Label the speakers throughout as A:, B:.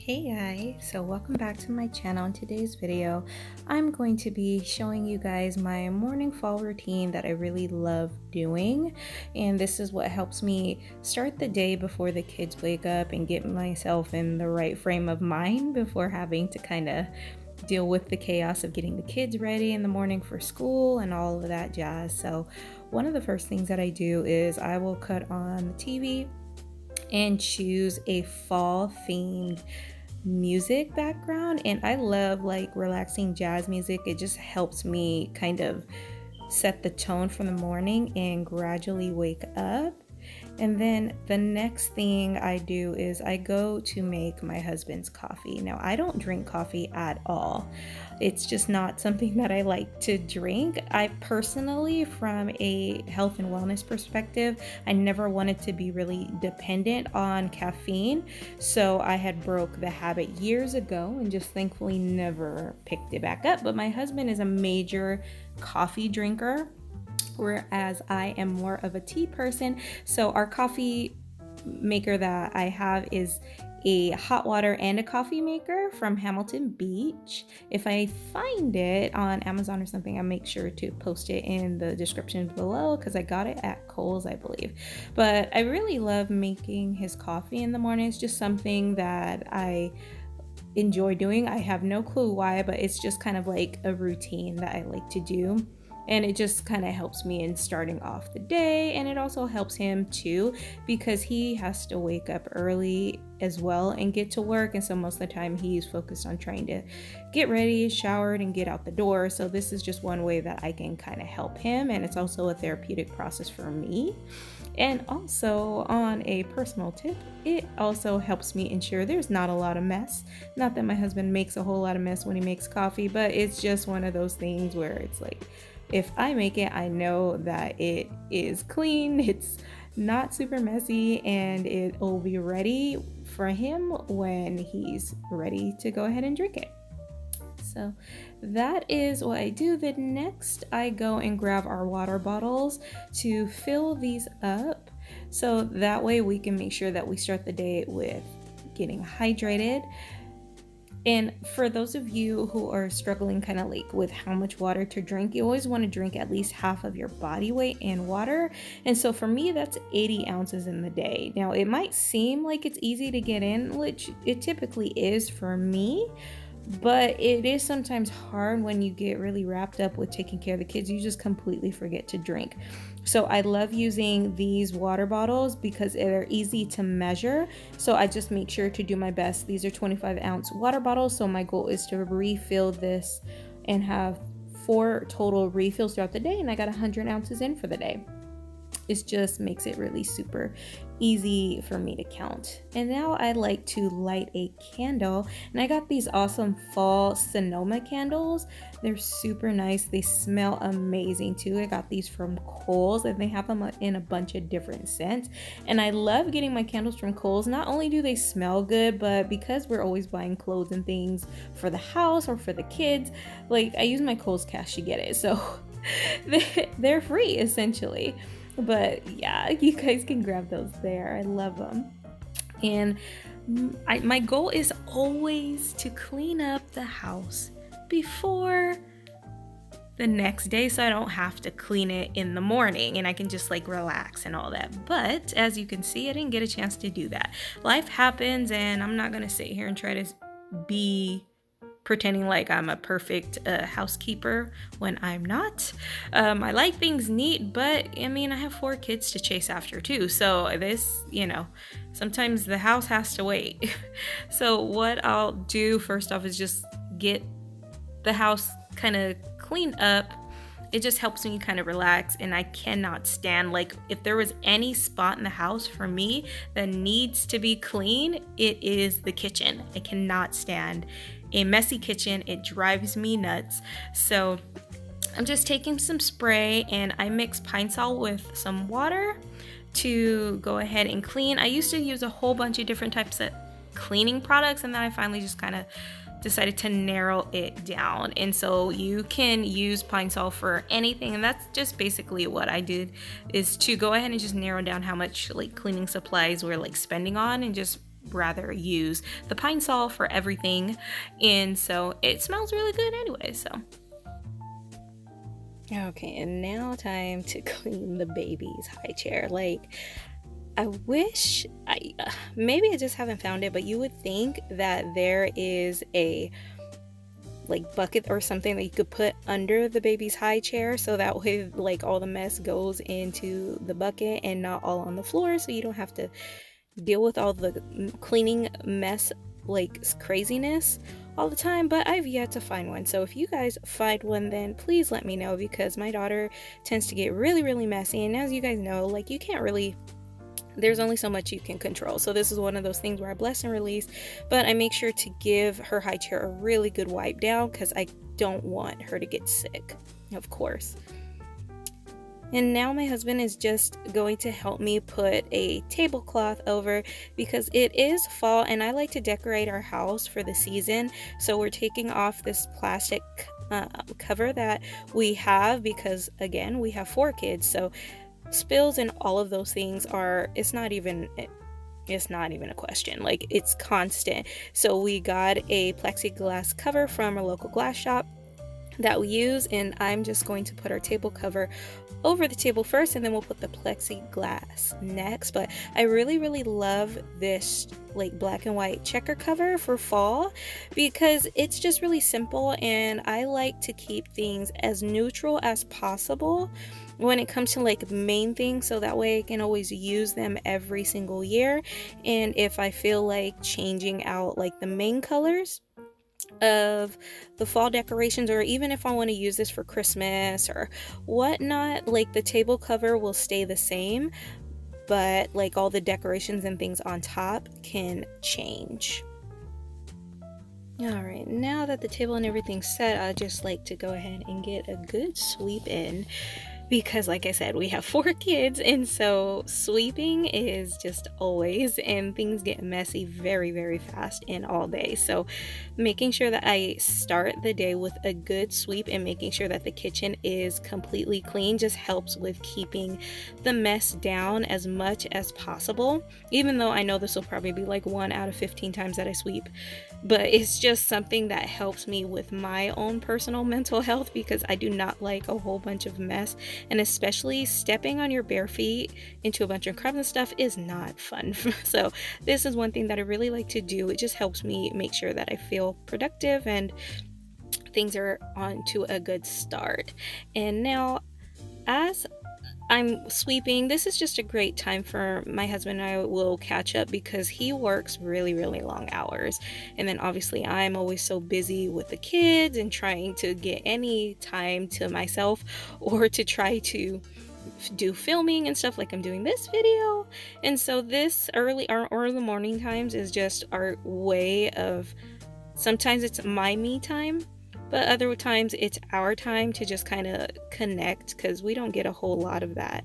A: Hey guys, so welcome back to my channel. In today's video, I'm going to be showing you guys my morning fall routine that I really love doing. And this is what helps me start the day before the kids wake up and get myself in the right frame of mind before having to kind of deal with the chaos of getting the kids ready in the morning for school and all of that jazz. So one of the first things that I do is I will cut on the TV and choose a fall themed music background, and I love like relaxing jazz music. It just helps me kind of set the tone for the morning and gradually wake up. And then the next thing I do is I go to make my husband's coffee. Now, I don't drink coffee at all. It's just not something that I like to drink. I personally, from a health and wellness perspective, I never wanted to be really dependent on caffeine. So I had broke the habit years ago and just thankfully never picked it back up. But my husband is a major coffee drinker, whereas I am more of a tea person. So our coffee maker that I have is a hot water and a coffee maker from Hamilton Beach. If I find it on Amazon or something, I'll make sure to post it in the description below because I got it at Kohl's, I believe. But I really love making his coffee in the morning. It's just something that I enjoy doing. I have no clue why, but it's just kind of like a routine that I like to do. And it just kind of helps me in starting off the day. And it also helps him too, because he has to wake up early as well and get to work. And so most of the time he's focused on trying to get ready, showered, and get out the door. So this is just one way that I can kind of help him. And it's also a therapeutic process for me. And also, on a personal tip, it also helps me ensure there's not a lot of mess. Not that my husband makes a whole lot of mess when he makes coffee, but it's just one of those things where it's like, if I make it, I know that it is clean, it's not super messy, and it will be ready for him when he's ready to go ahead and drink it. So that is what I do. Then next I go and grab our water bottles to fill these up. So that way we can make sure that we start the day with getting hydrated. And for those of you who are struggling kind of like with how much water to drink, you always want to drink at least half of your body weight in water. And so for me, that's 80 ounces in the day. Now, it might seem like it's easy to get in, which it typically is for me, but it is sometimes hard when you get really wrapped up with taking care of the kids. You just completely forget to drink. So I love using these water bottles because they're easy to measure. So I just make sure to do my best. These are 25-ounce water bottles. So my goal is to refill this and have 4 total refills throughout the day. And I got 100 ounces in for the day. It just makes it really super easy for me to count. And now I like to light a candle, and I got these awesome fall Sonoma candles. They're super nice. They smell amazing too. I got these from Kohl's, and they have them in a bunch of different scents. And I love getting my candles from Kohl's. Not only do they smell good, but because we're always buying clothes and things for the house or for the kids, like I use my Kohl's cash to get it. So they're free essentially. But yeah, you guys can grab those there. I love them. And my goal is always to clean up the house before the next day, so I don't have to clean it in the morning and I can just like relax and all that. But as you can see, I didn't get a chance to do that. Life happens, and I'm not gonna sit here and try to be pretending like I'm a perfect housekeeper when I'm not. I like things neat, but I mean, I have 4 kids to chase after too. So this, sometimes the house has to wait. So what I'll do first off is just get the house kind of cleaned up. It just helps me kind of relax, and I cannot stand, like, if there was any spot in the house for me that needs to be clean, it is the kitchen. I cannot stand a messy kitchen. It drives me nuts. So I'm just taking some spray, and I mix Pine Sol with some water to go ahead and clean. I used to use a whole bunch of different types of cleaning products, and then I finally just kind of decided to narrow it down. And so you can use Pine Sol for anything, and that's just basically what I did, is to go ahead and just narrow down how much like cleaning supplies we're like spending on, and just rather use the pine sol for everything, and so it smells really good anyway. So okay, and now time to clean the baby's high chair. Like, I wish maybe I just haven't found it, but you would think that there is a like bucket or something that you could put under the baby's high chair, so that way like all the mess goes into the bucket and not all on the floor, so you don't have to deal with all the cleaning mess like craziness all the time. But I've yet to find one, so if you guys find one, then please let me know, because my daughter tends to get really messy, and as you guys know, like, you can't really, there's only so much you can control. So this is one of those things where I bless and release, but I make sure to give her high chair a really good wipe down, because I don't want her to get sick, of course. And now my husband is just going to help me put a tablecloth over, because it is fall and I like to decorate our house for the season. So we're taking off this plastic cover that we have, because again, we have 4 kids, so spills and all of those things it's not even a question. Like, it's constant. So we got a plexiglass cover from a local glass shop that we use, and I'm just going to put our table cover over the table first, and then we'll put the plexiglass next. But I really love this like black and white checker cover for fall, because it's just really simple, and I like to keep things as neutral as possible when it comes to like main things, so that way I can always use them every single year. And if I feel like changing out like the main colors of the fall decorations, or even if I want to use this for Christmas or whatnot, like the table cover will stay the same, but like all the decorations and things on top can change. Alright, now that the table and everything's set, I'd just like to go ahead and get a good sweep in, because like I said, we have 4 kids, and so sweeping is just always, and things get messy very fast and all day. So making sure that I start the day with a good sweep and making sure that the kitchen is completely clean just helps with keeping the mess down as much as possible, even though I know this will probably be like 1 out of 15 times that I sweep. But it's just something that helps me with my own personal mental health, because I do not like a whole bunch of mess, and especially stepping on your bare feet into a bunch of crumbs and stuff is not fun. So this is one thing that I really like to do. It just helps me make sure that I feel productive and things are on to a good start. And now, as I'm sweeping, this is just a great time for my husband and I will catch up, because he works really long hours, and then obviously I'm always so busy with the kids and trying to get any time to myself, or to try to do filming and stuff like I'm doing this video. And so this early morning times is just our way of, sometimes it's my me time, but other times it's our time to just kind of connect, because we don't get a whole lot of that.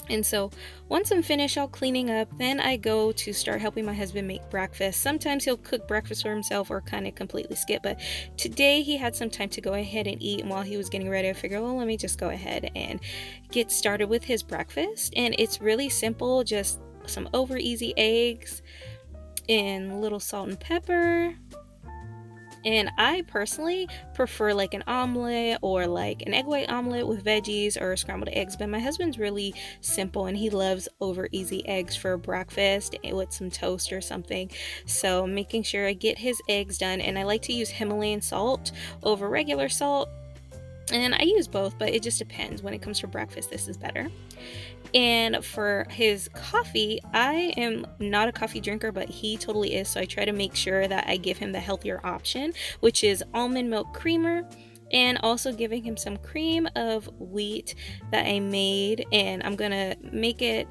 A: And so once I'm finished all cleaning up, then I go to start helping my husband make breakfast. Sometimes he'll cook breakfast for himself or kind of completely skip, but today he had some time to go ahead and eat, and while he was getting ready, I figured, well, let me just go ahead and get started with his breakfast. And it's really simple, just some over easy eggs and a little salt and pepper. And I personally prefer like an omelet, or like an egg white omelet with veggies or scrambled eggs, but my husband's really simple and he loves over easy eggs for breakfast with some toast or something. So making sure I get his eggs done, and I like to use Himalayan salt over regular salt, and I use both, but it just depends. When it comes to breakfast, this is better. And for his coffee, I am not a coffee drinker, but he totally is, so I try to make sure that I give him the healthier option, which is almond milk creamer, and also giving him some cream of wheat that I made. And I'm gonna make it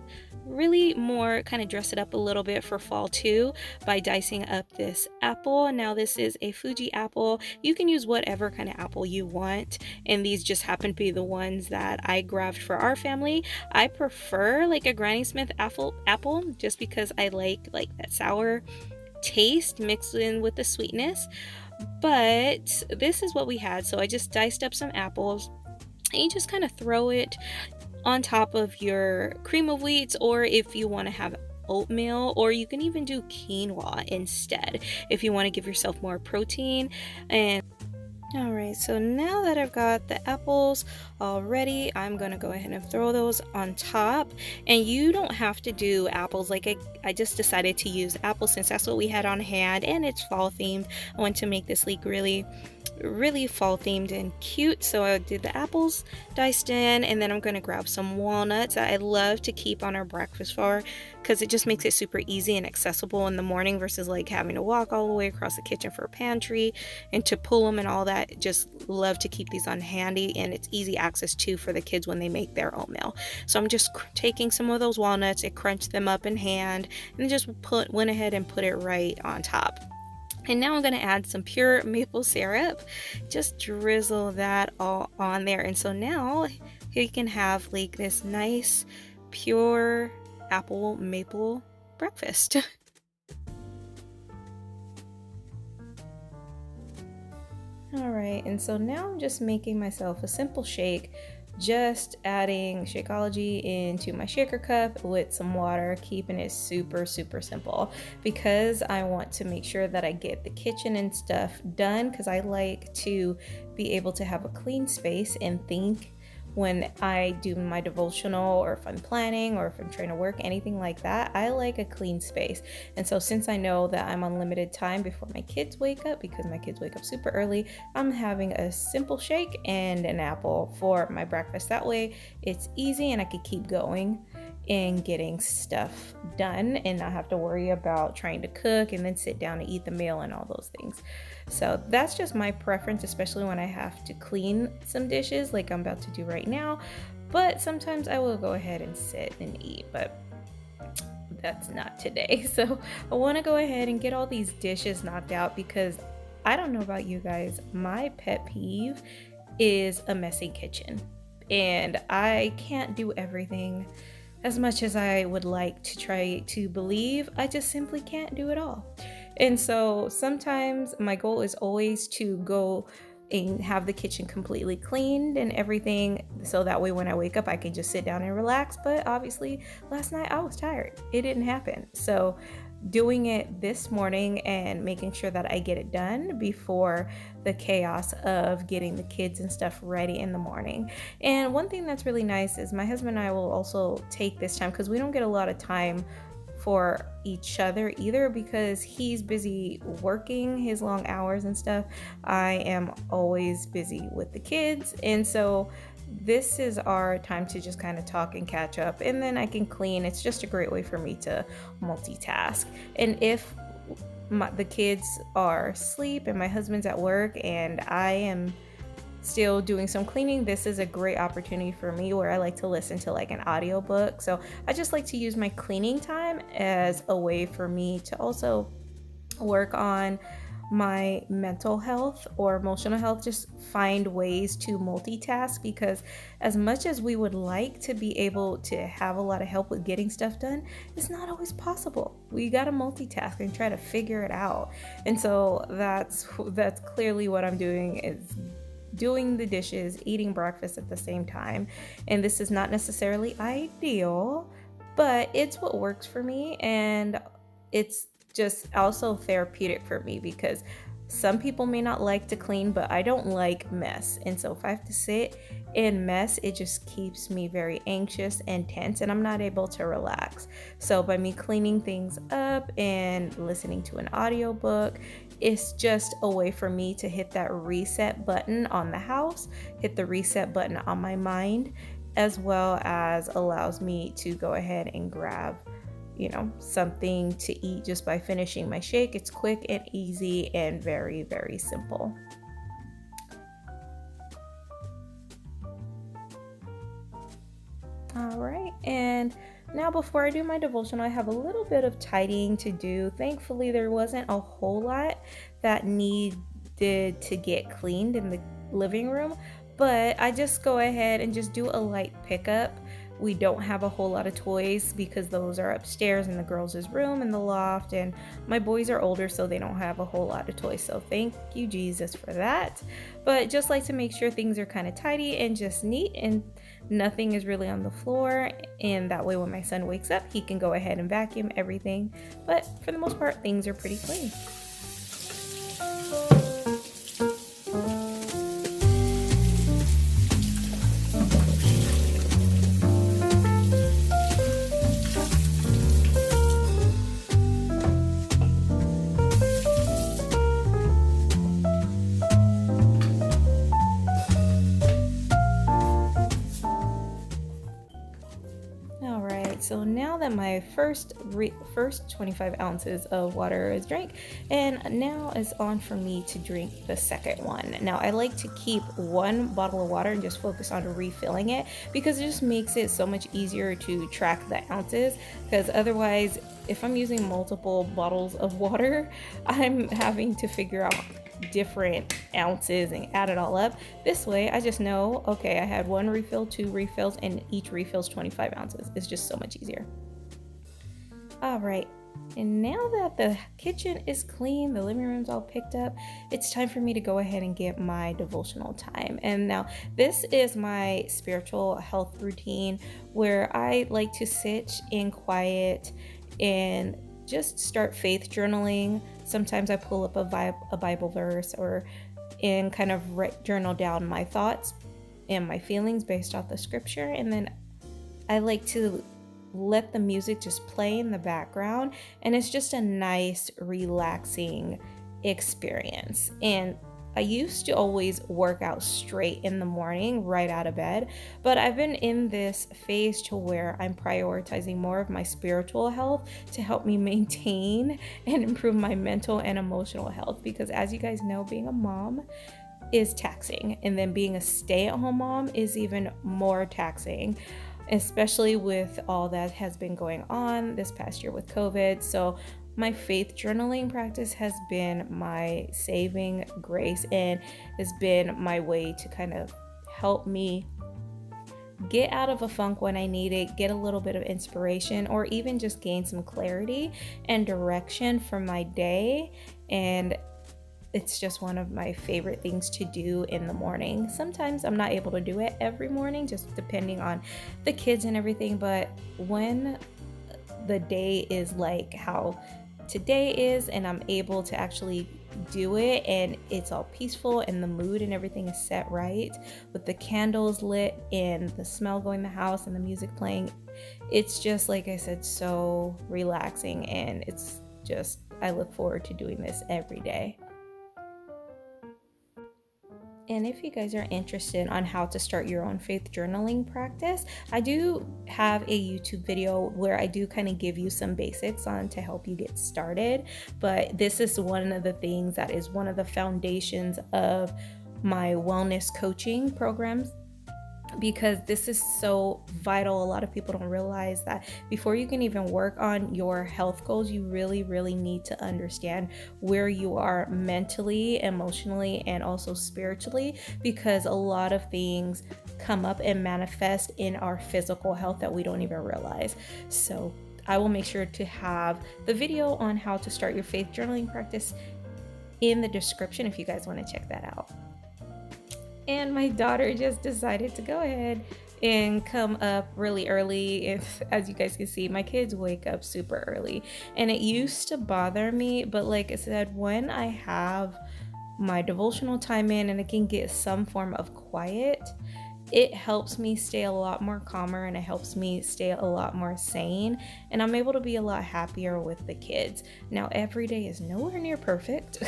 A: really more, kind of dress it up a little bit for fall too, by dicing up this apple. Now this is a Fuji apple. You can use whatever kind of apple you want, and these just happen to be the ones that I grabbed for our family. I prefer like a Granny Smith apple just because I like that sour taste mixed in with the sweetness. But this is what we had, so I just diced up some apples, and you just kind of throw it on top of your cream of wheats, or if you want to have oatmeal, or you can even do quinoa instead if you want to give yourself more protein. And alright, so now that I've got the apples all ready, I'm going to go ahead and throw those on top. And you don't have to do apples. Like I just decided to use apples since that's what we had on hand and it's fall themed. I want to make this leek really fall themed and cute, so I did the apples diced in, and then I'm going to grab some walnuts that I love to keep on our breakfast bar because it just makes it super easy and accessible in the morning versus like having to walk all the way across the kitchen for a pantry and to pull them and all that. Just love to keep these on handy, and it's easy access too for the kids when they make their oatmeal. So I'm just taking some of those walnuts, I crunched them up in hand, and just went ahead and put it right on top. And now I'm going to add some pure maple syrup. Just drizzle that all on there. And so now you can have like this nice pure apple maple breakfast. Alright, and so now I'm just making myself a simple shake. Just adding Shakeology into my shaker cup with some water, keeping it super simple because I want to make sure that I get the kitchen and stuff done, because I like to be able to have a clean space and think when I do my devotional, or if I'm planning, or if I'm trying to work, anything like that. I like a clean space. And so since I know that I'm on limited time before my kids wake up, because my kids wake up super early, I'm having a simple shake and an apple for my breakfast. That way it's easy and I could keep going and getting stuff done and not have to worry about trying to cook and then sit down and eat the meal and all those things. So that's just my preference, especially when I have to clean some dishes like I'm about to do right now. But sometimes I will go ahead and sit and eat, but that's not today. So I want to go ahead and get all these dishes knocked out, because I don't know about you guys, my pet peeve is a messy kitchen, and I can't do everything. As much as I would like to try to believe, I just simply can't do it all. And so sometimes my goal is always to go and have the kitchen completely cleaned and everything, so that way when I wake up I can just sit down and relax. But obviously last night I was tired. It didn't happen. So doing it this morning and making sure that I get it done before the chaos of getting the kids and stuff ready in the morning. And one thing that's really nice is my husband and I will also take this time, because we don't get a lot of time for each other either, because he's busy working his long hours and stuff. I am always busy with the kids, and so this is our time to just kind of talk and catch up, and then I can clean. It's just a great way for me to multitask. And if the kids are asleep and my husband's at work and I am still doing some cleaning, this is a great opportunity for me where I like to listen to like an audiobook. So I just like to use my cleaning time as a way for me to also work on my mental health or emotional health. Just find ways to multitask, because as much as we would like to be able to have a lot of help with getting stuff done, it's not always possible. We got to multitask and try to figure it out. And so that's clearly what I'm doing, is doing the dishes, eating breakfast at the same time. And this is not necessarily ideal, but it's what works for me, and it's just also therapeutic for me, because some people may not like to clean, but I don't like mess. And so if I have to sit in mess, it just keeps me very anxious and tense, and I'm not able to relax. So by me cleaning things up and listening to an audiobook, it's just a way for me to hit that reset button on the house, hit the reset button on my mind, as well as allows me to go ahead and grab something to eat just by finishing my shake. It's quick and easy and very simple. All right, and now before I do my devotion, I have a little bit of tidying to do. Thankfully, there wasn't a whole lot that needed to get cleaned in the living room, but I just go ahead and just do a light pickup. We don't have a whole lot of toys because those are upstairs in the girls' room in the loft, and my boys are older, so they don't have a whole lot of toys. So thank you, Jesus, for that. But just like to make sure things are kind of tidy and just neat. And nothing is really on the floor, and that way when my son wakes up, he can go ahead and vacuum everything. But for the most part, things are pretty clean. So now that my first 25 ounces of water is drank, and now it's on for me to drink the second one. Now I like to keep one bottle of water and just focus on refilling it, because it just makes it so much easier to track the ounces, because otherwise if I'm using multiple bottles of water, I'm having to figure out different ounces and add it all up. This way I just know, okay, I had one refill, 2 refills, and each refill is 25 ounces. It's just so much easier. All right, and now that the kitchen is clean, the living room's all picked up, it's time for me to go ahead and get my devotional time. And now this is my spiritual health routine, where I like to sit in quiet and just start faith journaling. Sometimes I pull up a Bible verse and kind of journal down my thoughts and my feelings based off the scripture. And then I like to let the music just play in the background, and it's just a nice, relaxing experience. And I used to always work out straight in the morning, right out of bed, but I've been in this phase to where I'm prioritizing more of my spiritual health to help me maintain and improve my mental and emotional health, because as you guys know, being a mom is taxing, and then being a stay-at-home mom is even more taxing, especially with all that has been going on this past year with COVID. So my faith journaling practice has been my saving grace, and has been my way to kind of help me get out of a funk when I need it, get a little bit of inspiration, or even just gain some clarity and direction for my day. And it's just one of my favorite things to do in the morning. Sometimes I'm not able to do it every morning, just depending on the kids and everything, but when the day is like how today is, and I'm able to actually do it, and it's all peaceful, and the mood and everything is set right, with the candles lit and the smell going in the house and the music playing, it's just, like I said, so relaxing. And it's just, I look forward to doing this every day. And if you guys are interested on how to start your own faith journaling practice, I do have a YouTube video where I do kind of give you some basics on to help you get started. But this is one of the things that is one of the foundations of my wellness coaching programs, because this is so vital. A lot of people don't realize that before you can even work on your health goals, you really need to understand where you are mentally, emotionally, and also spiritually, because a lot of things come up and manifest in our physical health that we don't even realize. So I will make sure to have the video on how to start your faith journaling practice in the description if you guys want to check that out. And my daughter just decided to go ahead and come up really early. As you guys can see, my kids wake up super early, and it used to bother me, but like I said, when I have my devotional time in and I can get some form of quiet, it helps me stay a lot more calmer, and it helps me stay a lot more sane, and I'm able to be a lot happier with the kids. Now, every day is nowhere near perfect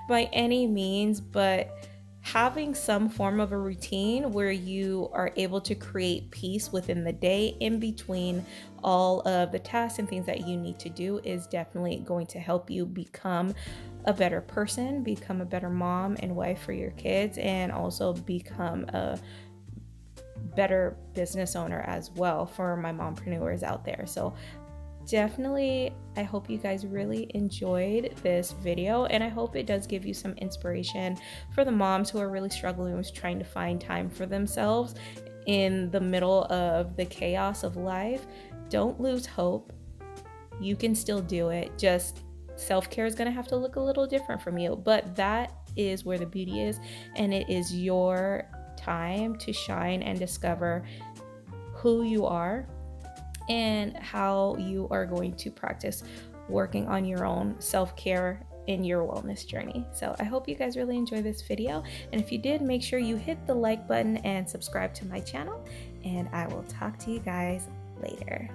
A: by any means, but having some form of a routine where you are able to create peace within the day in between all of the tasks and things that you need to do is definitely going to help you become a better person, become a better mom and wife for your kids, and also become a better business owner as well for my mompreneurs out there. So definitely, I hope you guys really enjoyed this video, and I hope it does give you some inspiration for the moms who are really struggling with trying to find time for themselves in the middle of the chaos of life. Don't lose hope. You can still do it. Just self-care is going to have to look a little different from you, but that is where the beauty is, and it is your time to shine and discover who you are and how you are going to practice working on your own self-care in your wellness journey. So I hope you guys really enjoy this video, and if you did, make sure you hit the like button and subscribe to my channel, and I will talk to you guys later.